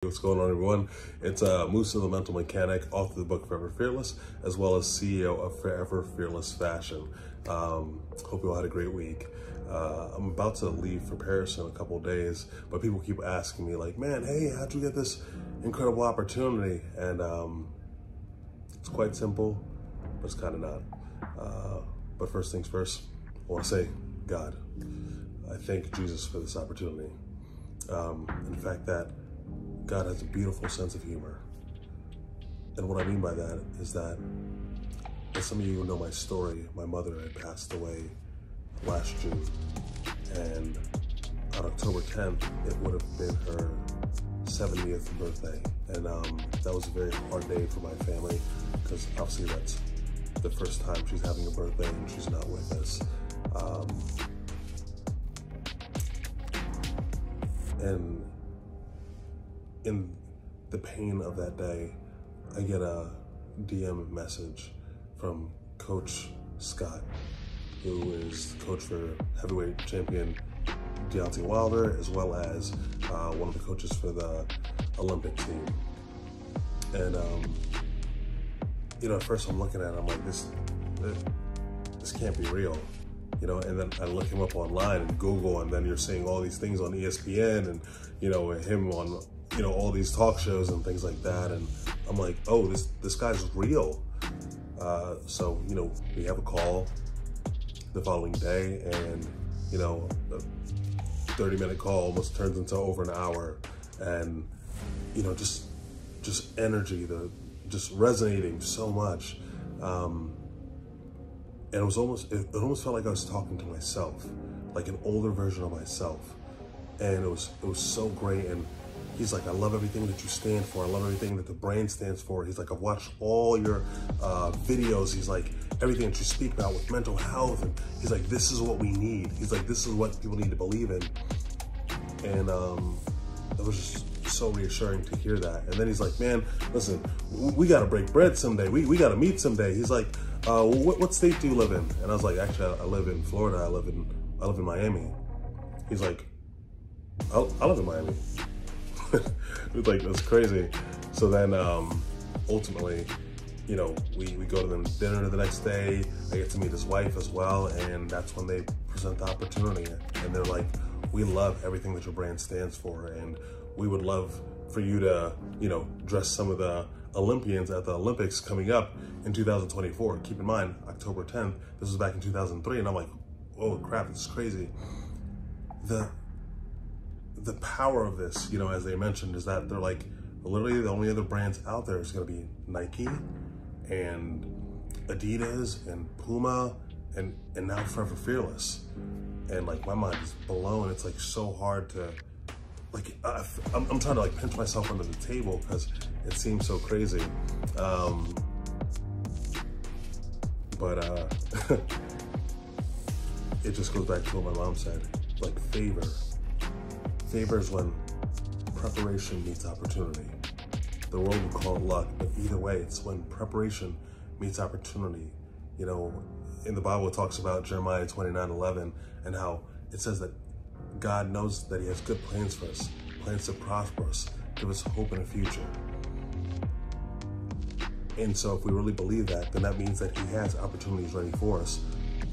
What's going on, everyone? It's Musa, the Mental Mechanic, author of the book Forever Fearless, as well as CEO of Forever Fearless Fashion. Hope you all had a great week. I'm about to leave for Paris in a couple of days, but people keep asking me like, man, hey, how'd you get this incredible opportunity? And it's quite simple, but it's kind of not. But first things first, I want to say, God, I thank Jesus for this opportunity. In fact, that God has a beautiful sense of humor. And what I mean by that is that, as some of you know my story, my mother had passed away last June. And on October 10th, it would have been her 70th birthday. And that was a very hard day for my family, because obviously that's the first time she's having a birthday and she's not with us. And in the pain of that day, I get a DM message from Coach Scott, who is the coach for heavyweight champion Deontay Wilder, as well as one of the coaches for the Olympic team. And at first I'm looking at it, I'm like, this can't be real. And then I look him up online and Google, and then you're seeing all these things on ESPN and, him on, all these talk shows and things like that. And I'm like, oh, this guy's real. So, we have a call the following day, and, a 30-minute call almost turns into over an hour. And, just energy, just resonating so much. And it almost felt like I was talking to myself, like an older version of myself. And it was so great. And he's like, I love everything that you stand for. I love everything that the brand stands for. He's like, I've watched all your videos. He's like, everything that you speak about with mental health. And he's like, this is what we need. He's like, this is what people need to believe in. And it was just so reassuring to hear that. And then he's like, man, listen, we got to break bread someday. We got to meet someday. He's like, what state do you live in? And I was like, actually, I live in Florida. I live in Miami. He's like, I live in Miami. It was like, that's crazy. So then, ultimately, we go to them dinner the next day. I get to meet his wife as well. And that's when they present the opportunity. And they're like, we love everything that your brand stands for. And we would love for you to, dress some of the Olympians at the Olympics coming up in 2024. Keep in mind, October 10th, this was back in 2003. And I'm like, oh crap, this is crazy. The power of this, as they mentioned, is that they're like, literally the only other brands out there is going to be Nike and Adidas and Puma and now Forever Fearless. And like, my mind is blown. It's like so hard to, like, I'm trying to like pinch myself under the table because it seems so crazy. But it just goes back to what my mom said, like favor. Favor is when preparation meets opportunity. The world would call it luck, but either way, it's when preparation meets opportunity. In the Bible, it talks about Jeremiah 29:11 and how it says that God knows that he has good plans for us, plans to prosper us, give us hope in the future. And so if we really believe that, then that means that he has opportunities ready for us.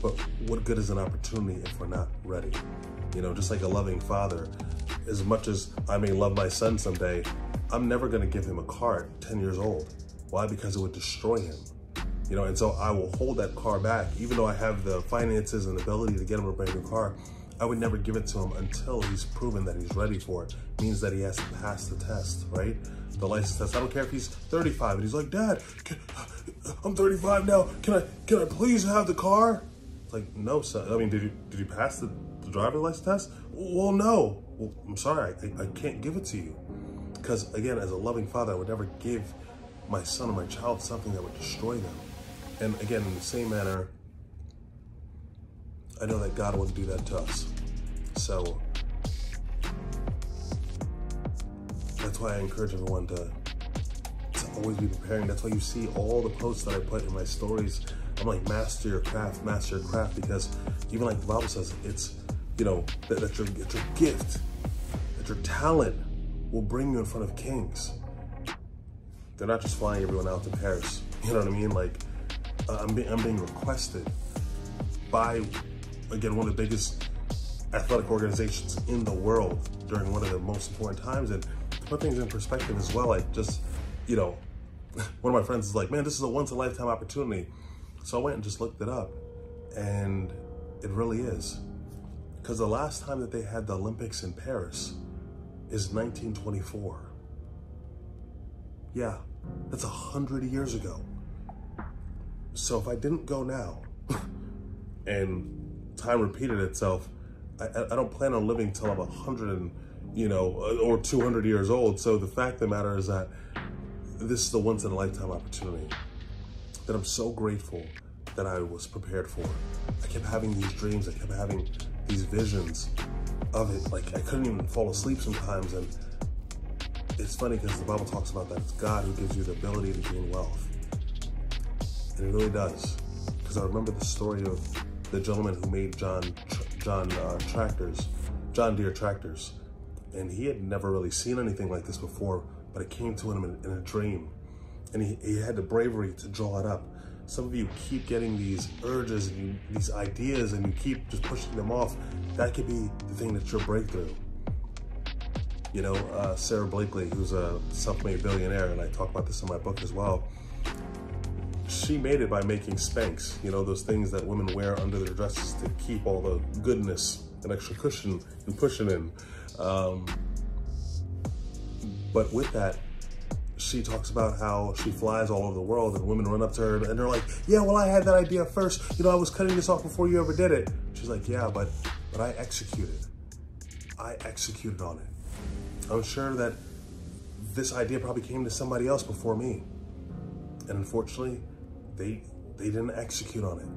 But what good is an opportunity if we're not ready? Just like a loving father, as much as I may love my son someday, I'm never gonna give him a car at 10 years old. Why? Because it would destroy him. And so I will hold that car back. Even though I have the finances and ability to get him a brand new car, I would never give it to him until he's proven that he's ready for it. Means that he has to pass the test, right? The license test. I don't care if he's 35 and he's like, Dad, I'm 35 now. Can I please have the car? It's like, no, son. I mean, did you pass the driver's license test? Well, no. Well, I'm sorry, I can't give it to you. Because again, as a loving father, I would never give my son or my child something that would destroy them. And again, in the same manner, I know that God wouldn't do that to us. So that's why I encourage everyone to always be preparing. That's why you see all the posts that I put in my stories. I'm like, master your craft, because even like the Bible says, it's, that your gift, that your talent will bring you in front of kings. They're not just flying everyone out to Paris. You know what I mean? Like, I'm being requested by, again, one of the biggest athletic organizations in the world during one of the most important times. And to put things in perspective as well, like just, you know, one of my friends is like, man, this is a once-in-a-lifetime opportunity. So I went and just looked it up, and it really is. Because the last time that they had the Olympics in Paris is 1924. Yeah, that's 100 years ago. So if I didn't go now and time repeated itself, I don't plan on living till I'm 100 and, you know, or 200 years old. So the fact of the matter is that this is the once in a lifetime opportunity that I'm so grateful that I was prepared for. I kept having these dreams, I kept having these visions of it. Like, I couldn't even fall asleep sometimes. And it's funny because the Bible talks about that it's God who gives you the ability to gain wealth. And it really does. Because I remember the story of the gentleman who made John Deere tractors. And he had never really seen anything like this before, but it came to him in a dream. And he had the bravery to draw it up. Some of you keep getting these urges and these ideas, and you keep just pushing them off. That could be the thing that's your breakthrough. You know, Sarah Blakely, who's a self-made billionaire, and I talk about this in my book as well. She made it by making Spanx, you know, those things that women wear under their dresses to keep all the goodness and extra cushion and pushing in. But with that, she talks about how she flies all over the world and women run up to her and they're like, yeah, well, I had that idea first. You know, I was cutting this off before you ever did it. She's like, yeah, but I executed. I executed on it. I'm sure that this idea probably came to somebody else before me. And unfortunately, they didn't execute on it.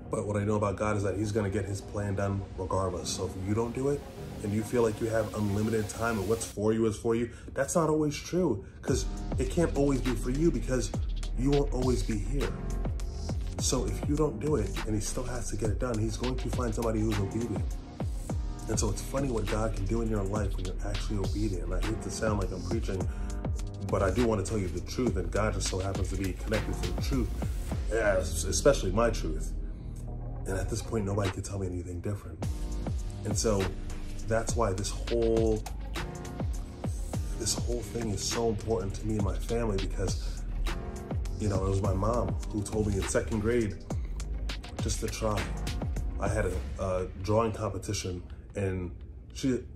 But what I know about God is that he's gonna get his plan done regardless. So if you don't do it, and you feel like you have unlimited time and what's for you is for you, that's not always true, because it can't always be for you because you won't always be here. So if you don't do it and he still has to get it done, he's going to find somebody who's obedient. And so it's funny what God can do in your life when you're actually obedient. And I hate to sound like I'm preaching, but I do want to tell you the truth, and God just so happens to be connected to the truth, especially my truth. And at this point, nobody can tell me anything different. And so that's why this whole thing is so important to me and my family, because, you know, it was my mom who told me in 2nd grade just to try. I had a drawing competition, and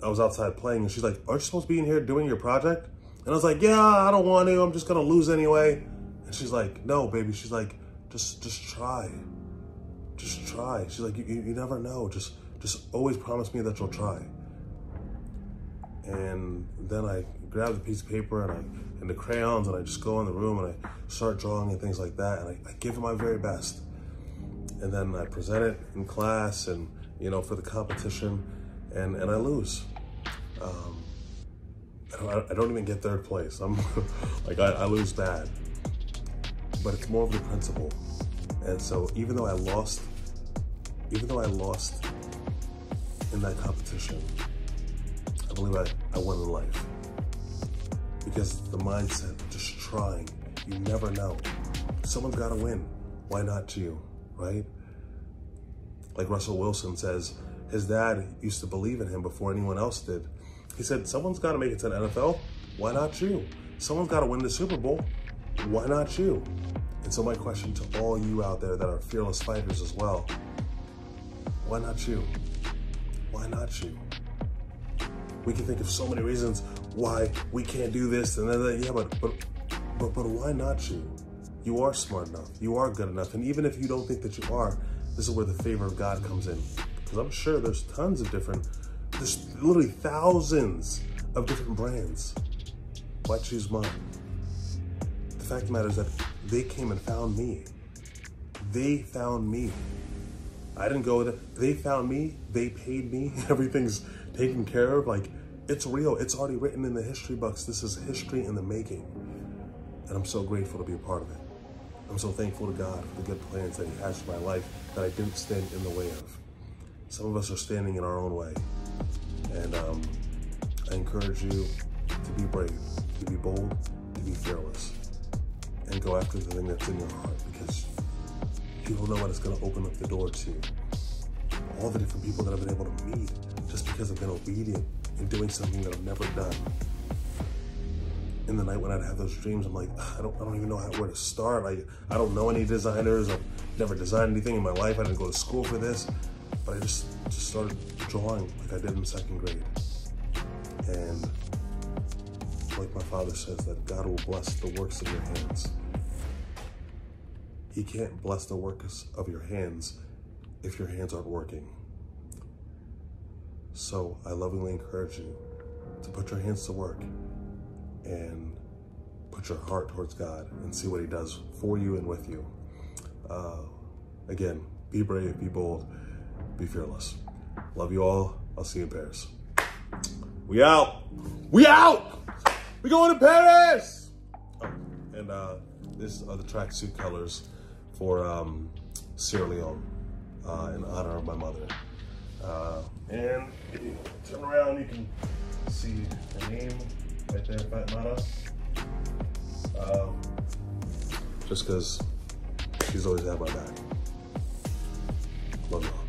I was outside playing, and she's like, aren't you supposed to be in here doing your project? And I was like, yeah, I don't want to, I'm just gonna lose anyway. And she's like, no, baby. She's like, just try. Just try. She's like, you never know. Just always promise me that you'll try. And then I grabbed a piece of paper and the crayons, and I just go in the room and I start drawing and things like that. And I give it my very best. And then I present it in class and, you know, for the competition, and I lose. I don't even get 3rd place. I'm like, I lose bad, but it's more of the principle. And so even though I lost in that competition, I believe I won in life, because the mindset of just trying. You never know. Someone's got to win. Why not you, right? Like Russell Wilson says, his dad used to believe in him before anyone else did. He said, someone's got to make it to the NFL. Why not you? Someone's got to win the Super Bowl. Why not you? And so my question to all you out there that are fearless fighters as well, why not you? Why not you? We can think of so many reasons why we can't do this and that. Yeah, but why not you? You are smart enough. You are good enough. And even if you don't think that you are, this is where the favor of God comes in. Because I'm sure there's tons of there's literally thousands of different brands. Why choose mine? The fact of the matter is that they came and found me. They found me. I didn't go there. They found me. They paid me. Everything's taken care of. Like, it's real. It's already written in the history books. This is history in the making. And I'm so grateful to be a part of it. I'm so thankful to God for the good plans that he has for my life that I didn't stand in the way of. Some of us are standing in our own way. And I encourage you to be brave, to be bold, to be fearless, and go after the thing that's in your heart, because you don't know what it's going to open up the door to. All the different people that I've been able to meet just because I've been obedient in doing something that I've never done. In the night when I'd have those dreams, I'm like, I don't even know where to start. I don't know any designers. I've never designed anything in my life. I didn't go to school for this, but I just started drawing like I did in 2nd grade. And like my father says, that God will bless the works of your hands. He can't bless the works of your hands if your hands aren't working. So I lovingly encourage you to put your hands to work and put your heart towards God and see what he does for you and with you. Again, be brave, be bold, be fearless. Love you all. I'll see you in Paris. We out. We out. We going to Paris. Oh, and these are the tracksuit colors for Sierra Leone in honor of my mother. And if you turn around, you can see the name right there, Fatmata. Just because she's always had my back. Love you all.